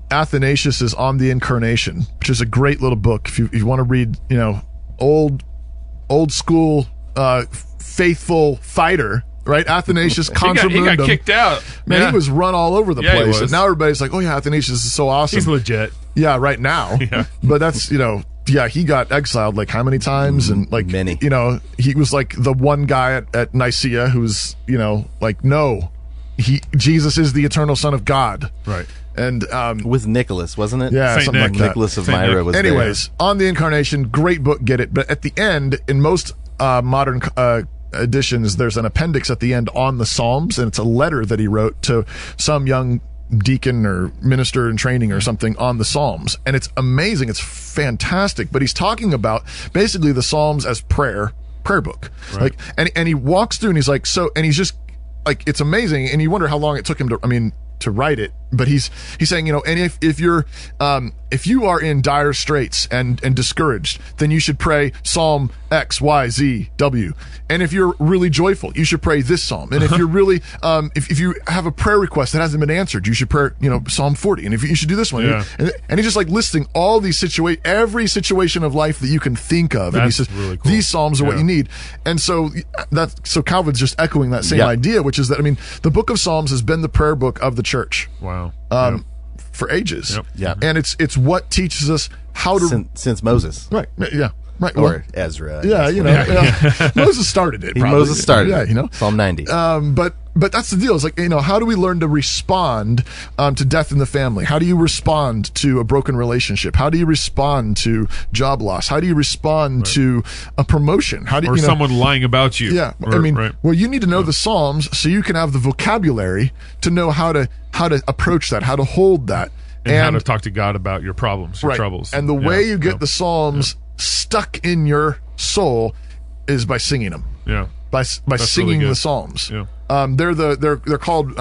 Athanasius's On the Incarnation, which is a great little book. If you want to read, old school faithful fighter. Right, Athanasius Contra He got kicked out. Man, he was run all over the place. And now everybody's like, "Oh yeah, Athanasius is so awesome. He's legit." Yeah, right now. Yeah. But that's he got exiled like how many times, and like many. He was like the one guy at Nicaea who's like, no, Jesus is the eternal Son of God. Right. And with Nicholas, wasn't it? Yeah, Saint something Nick. like that. Nicholas of Saint Myra Nick. was Anyways, on the Incarnation, great book, get it. But at the end, in most modern editions, there's an appendix at the end on the Psalms, and it's a letter that he wrote to some young deacon or minister in training or something on the Psalms. And it's amazing. It's fantastic. But he's talking about basically the Psalms as prayer book. Right. Like, and he walks through and he's like, and he's just like, it's amazing. And you wonder how long it took him to write it, but he's saying, and if you are in dire straits and discouraged, then you should pray Psalm X, Y, Z, W. And if you're really joyful, you should pray this psalm. And if you're really, if you have a prayer request that hasn't been answered, you should pray, Psalm 40. And if you should do this one, Yeah. and he's just like listing all these every situation of life that you can think of. And he That's says, really cool. these psalms are what Yeah. you need. And so Calvin's just echoing that same Yeah. idea, which is that, the book of Psalms has been the prayer book of the church. Wow. For ages. Yep. Yeah. And it's what teaches us how to since Moses right. Yeah. Right. or Ezra. Yeah, Moses started it. Probably. Moses started. Yeah, Psalm 90. But that's the deal. It's like, how do we learn to respond to death in the family? How do you respond to a broken relationship? How do you respond to job loss? How do you respond to a promotion? How do Or someone lying about you. Yeah, Right. well, you need to know the Psalms so you can have the vocabulary to know how to approach that, how to hold that, and how to talk to God about your problems, your right. troubles. And the way you get Yeah. the Psalms stuck in your soul is by singing them. Yeah. By That's singing really good. the Psalms. Yeah. They're called.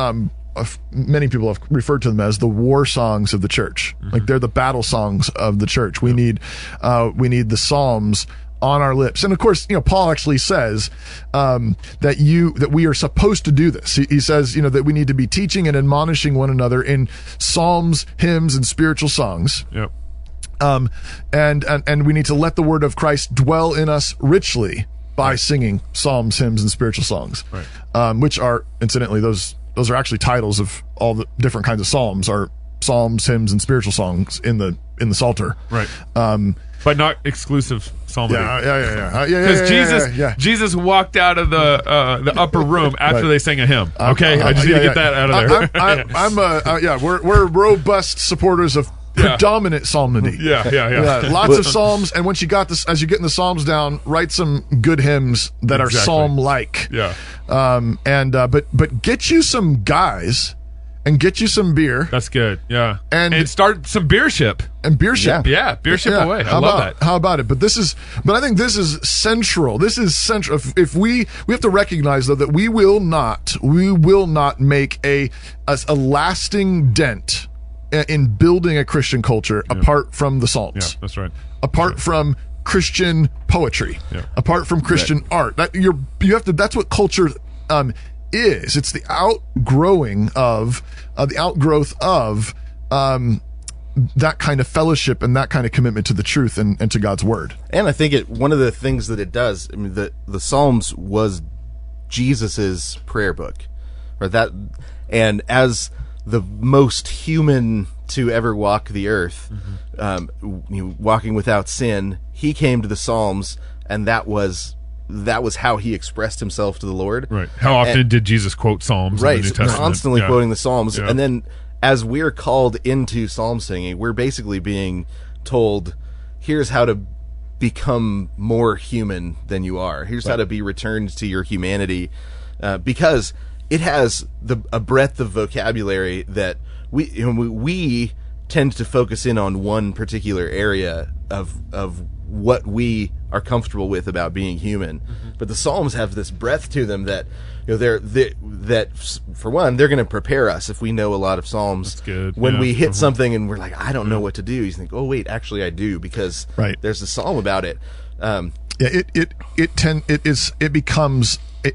Many people have referred to them as the war songs of the church. Like they're the battle songs of the church. We need the Psalms on our lips. And of course, Paul actually says that we are supposed to do this. He says, that we need to be teaching and admonishing one another in psalms, hymns, and spiritual songs. Yep. And we need to let the word of Christ dwell in us richly by singing psalms, hymns, and spiritual songs. Right. Which are, incidentally, those are actually titles of all the different kinds of psalms, are psalms, hymns, and spiritual songs in the Psalter. Right. But not exclusive psalmody. Yeah. Because Jesus walked out of the upper room after Right. they sang a hymn. Okay, I just need to get that out of there. We're robust supporters of predominant psalmody. Yeah. Lots of psalms, and once you got this, as you're getting the psalms down, write some good hymns that are psalm-like. Yeah. But get you some guys and get you some beer That's good. Yeah. And start some Beership. and Beership. Yeah, Beership away. I love that. How about it? But I think this is central. This is central. If we have to recognize though that we will not make a lasting dent in building a Christian culture apart from the Psalms. Yeah, that's right. Apart from Christian poetry, apart from Christian art. That's what culture is. It's the outgrowth of that kind of fellowship and that kind of commitment to the truth and to God's word. And I think one of the things that it does, the Psalms was Jesus's prayer book, or that, and as the most human to ever walk the earth, walking without sin, he came to the Psalms, and that was how he expressed himself to the Lord. Right. How often did Jesus quote Psalms in the New Testament? Constantly Yeah. quoting the Psalms. Yeah. And then as we're called into psalm singing, we're basically being told, here's how to become more human than you are. Here's how to be returned to your humanity, because it has a breadth of vocabulary that we tend to focus in on one particular area of what we are comfortable with about being human. But the Psalms have this breadth to them that that for one, they're going to prepare us if we know a lot of Psalms. That's good. When Yeah. we hit something and we're like, I don't know what to do, you think, oh wait, actually I do, because there's a psalm about it.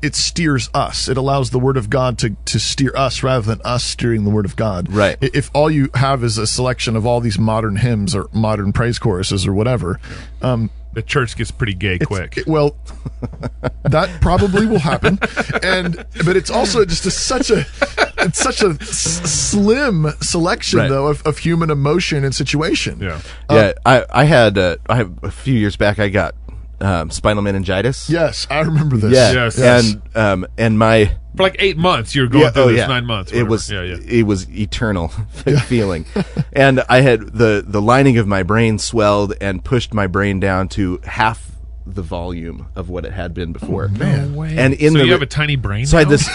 It steers us. It allows the word of God to steer us rather than us steering the word of God. Right. If all you have is a selection of all these modern hymns or modern praise choruses or whatever, the church gets pretty gay quick. That probably will happen. But it's also just such a slim selection though of human emotion and situation. I had a few years back, I got spinal meningitis. Yes, I remember this. Yeah, Yes. and my For like 8 months, you were going through this 9 months. It whatever. was it was eternal feeling, and I had the lining of my brain swelled and pushed my brain down to half the volume of what it had been before. No way. And in so the you have a tiny brain. so I now? had this.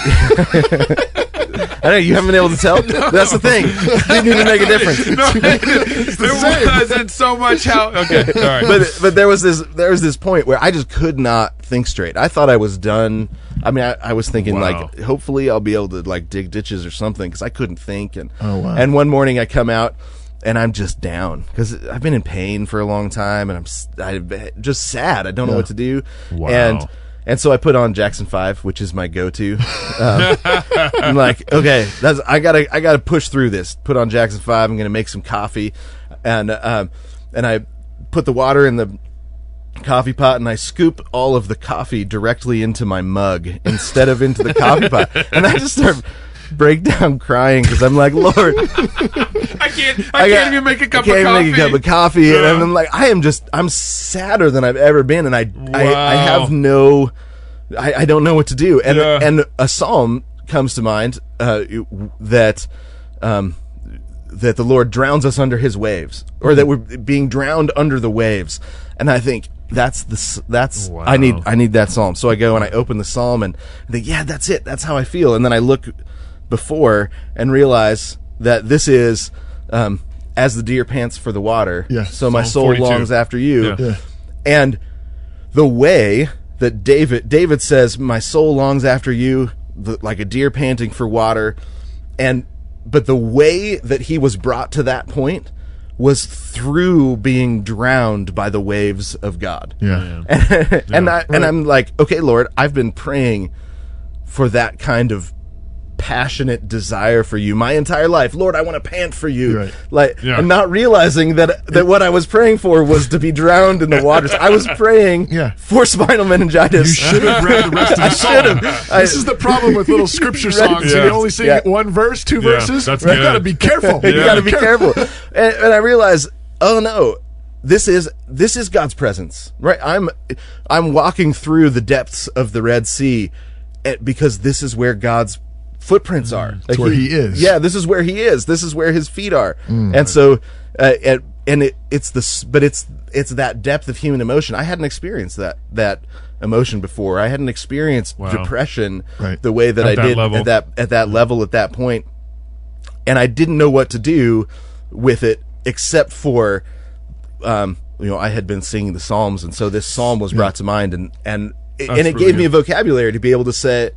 I know you haven't been able to tell. That's the thing. It didn't even make a difference. No, it wasn't so much how. Okay, all right. But there was this point where I just could not think straight. I thought I was done. I mean, I was thinking like, hopefully I'll be able to like dig ditches or something because I couldn't think. And and one morning I come out and I'm just down because I've been in pain for a long time and I'm just sad. I don't know what to do. Wow. And so I put on Jackson 5, which is my go-to. I'm like, okay, I gotta push through this. Put on Jackson 5. I'm gonna make some coffee, and I put the water in the coffee pot, and I scoop all of the coffee directly into my mug instead of into the coffee pot, and I just start break down crying because I'm like, Lord, I can't even make a cup of coffee. Make a cup of coffee, and I'm like, I'm sadder than I've ever been, and I have no, I don't know what to do, and a psalm comes to mind that the Lord drowns us under His waves, or that we're being drowned under the waves, and I think that's wow. I need that psalm. So I go and I open the psalm and I think, yeah, that's it. That's how I feel, and then I look before and realize that this is as the deer pants for the water, so my soul 42. longs after you. And the way that David says, my soul longs after you like a deer panting for water, but the way that he was brought to that point was through being drowned by the waves of God. And I'm like, okay, Lord, I've been praying for that kind of passionate desire for you my entire life. Lord, I want to pant for you. And not realizing that what I was praying for was to be drowned in the waters. I was praying for spinal meningitis. You should have read the rest of the song. This is the problem with little scripture songs. You only sing one verse, two verses. That's you got to be careful. You got to be careful. And I realized, oh no, this is God's presence, right? I'm walking through the depths of the Red Sea because this is where God's footprints are. That's where He is. Yeah, this is where He is. This is where His feet are. And so, it's that depth of human emotion. I hadn't experienced that emotion before. I hadn't experienced depression the way that I did at that level at that point, and I didn't know what to do with it except for, I had been singing the Psalms, and so this psalm was brought to mind, and it gave me a vocabulary to be able to say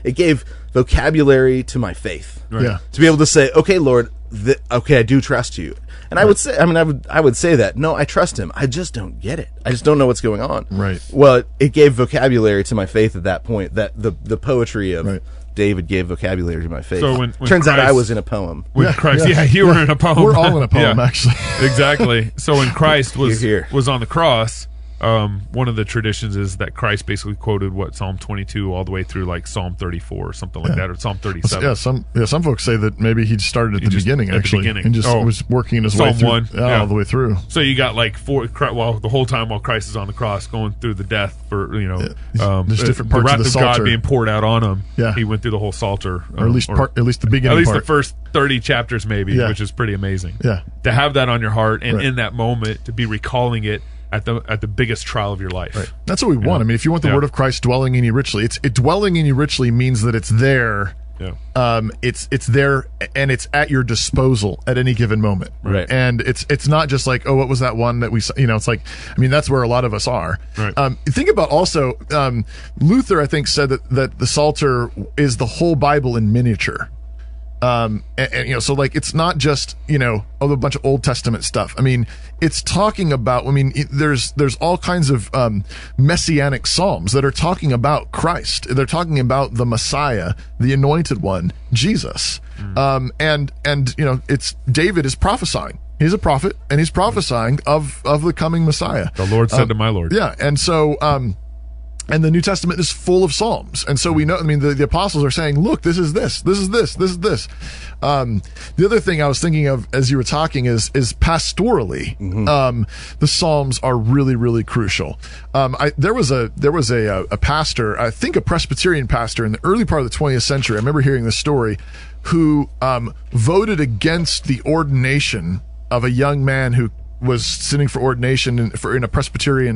it gave vocabulary to my faith, to be able to say, okay, Lord, I do trust you. And I would say, I would say that, no, I trust Him. I just don't get it. I just don't know what's going on. Well, it gave vocabulary to my faith at that point. That the poetry of David gave vocabulary to my faith. So when turns out I was in a poem. When Christ, you were in a poem. We're all in a poem, actually. Exactly. So when Christ was Here. was on the cross, one of the traditions is that Christ basically quoted Psalm 22 all the way through like Psalm 34 or something like that, or Psalm 37. Some folks say that maybe he started at the beginning, actually, and just was working his way Psalm through, 1, all the way through. So you got like the whole time while Christ is on the cross, going through the death for there's different parts the wrath of the of Psalter God being poured out on him. Yeah. He went through the whole Psalter, or at least the beginning, at least part. the first 30 chapters, maybe, which is pretty amazing. Yeah, to have that on your heart and in that moment to be recalling it at the biggest trial of your life. That's what we want. I mean, if you want the word of Christ dwelling in you richly, dwelling in you richly means that it's there. It's there and it's at your disposal at any given moment. And it's not just like, oh, what was that one that we saw? It's like, I mean, that's where a lot of us are. Think about also, Luther, I think, said that the Psalter is the whole Bible in miniature. And so like it's not just a bunch of Old Testament stuff. I mean, it's talking about. There's all kinds of messianic psalms that are talking about Christ. They're talking about the Messiah, the Anointed One, Jesus. And it's David is prophesying. He's a prophet, and he's prophesying of the coming Messiah. The Lord said to my Lord. Yeah, and so And the New Testament is full of Psalms. And so we know, I mean, the apostles are saying, look, this is this, this is this, this is this. The other thing I was thinking of as you were talking is pastorally, the Psalms are really, really crucial. There was a pastor, I think a Presbyterian pastor in the early part of the 20th century. I remember hearing this story, who voted against the ordination of a young man who was sitting for ordination in a presbytery,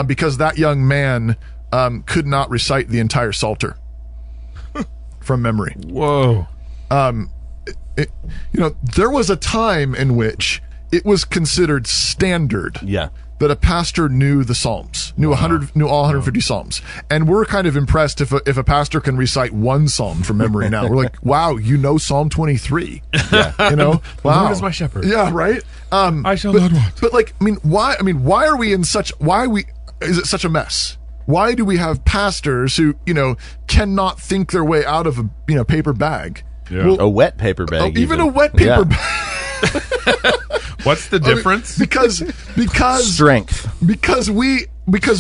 because that young man could not recite the entire Psalter from memory. Whoa. There was a time in which it was considered standard that a pastor knew the Psalms, knew all 150 Psalms. And we're kind of impressed if a pastor can recite one Psalm from memory now. We're like, wow, you know Psalm 23. Yeah. Wow. The Lord is my shepherd. Yeah, right? I shall not want. But why are we in such, is it such a mess? Why do we have pastors who, cannot think their way out of a, paper bag? Yeah. Well, a wet paper bag. Even a wet paper bag. What's the difference? Because strength. Because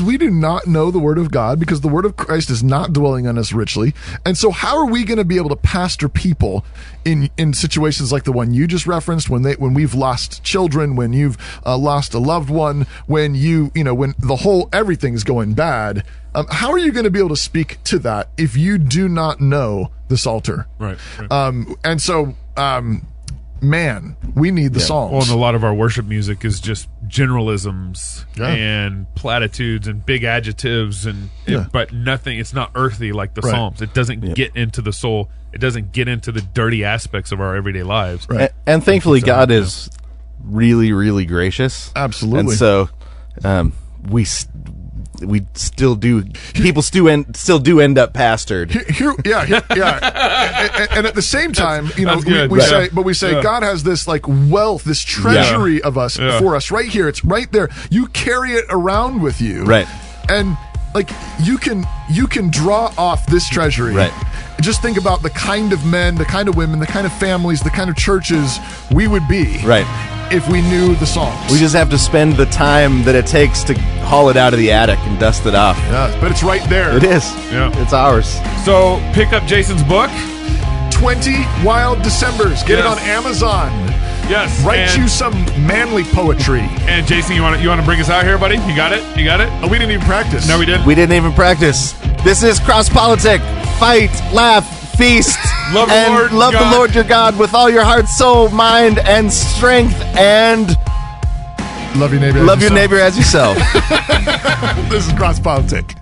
we do not know the Word of God, because the Word of Christ is not dwelling on us richly. And so how are we going to be able to pastor people in situations like the one you just referenced, when we've lost children, when you've lost a loved one, when when everything's going bad? How are you going to be able to speak to that if you do not know the Psalter? Right. And so, man, we need the Psalms. Well, and a lot of our worship music is just generalisms and platitudes and big adjectives, but nothing. It's not earthy like the Psalms. It doesn't get into the soul. It doesn't get into the dirty aspects of our everyday lives. Right. And thankfully, God is really, really gracious. Absolutely. And so, we still do. People still do end up pastored. And at the same time, we say God has this wealth, this treasury of us for us right here. It's right there. You carry it around with you, right? And you can draw off this treasury, right? Just think about the kind of men, the kind of women, the kind of families, the kind of churches we would be, right, if we knew the Psalms. We just have to spend the time that it takes to haul it out of the attic and dust it off. Yeah, but it's right there. It is. Yeah. It's ours. So pick up Jason's book, 20 Wild Decembers. Get it on Amazon. Yes. Write you some manly poetry. And Jason, you want to bring us out here, buddy? You got it? Oh, we didn't even practice. No, we didn't. We didn't even practice. This is Cross Politic. Fight, laugh, feast, love the Lord your God with all your heart, soul, mind, and strength, and love your neighbor. Love your neighbor as yourself. This is Cross Politic.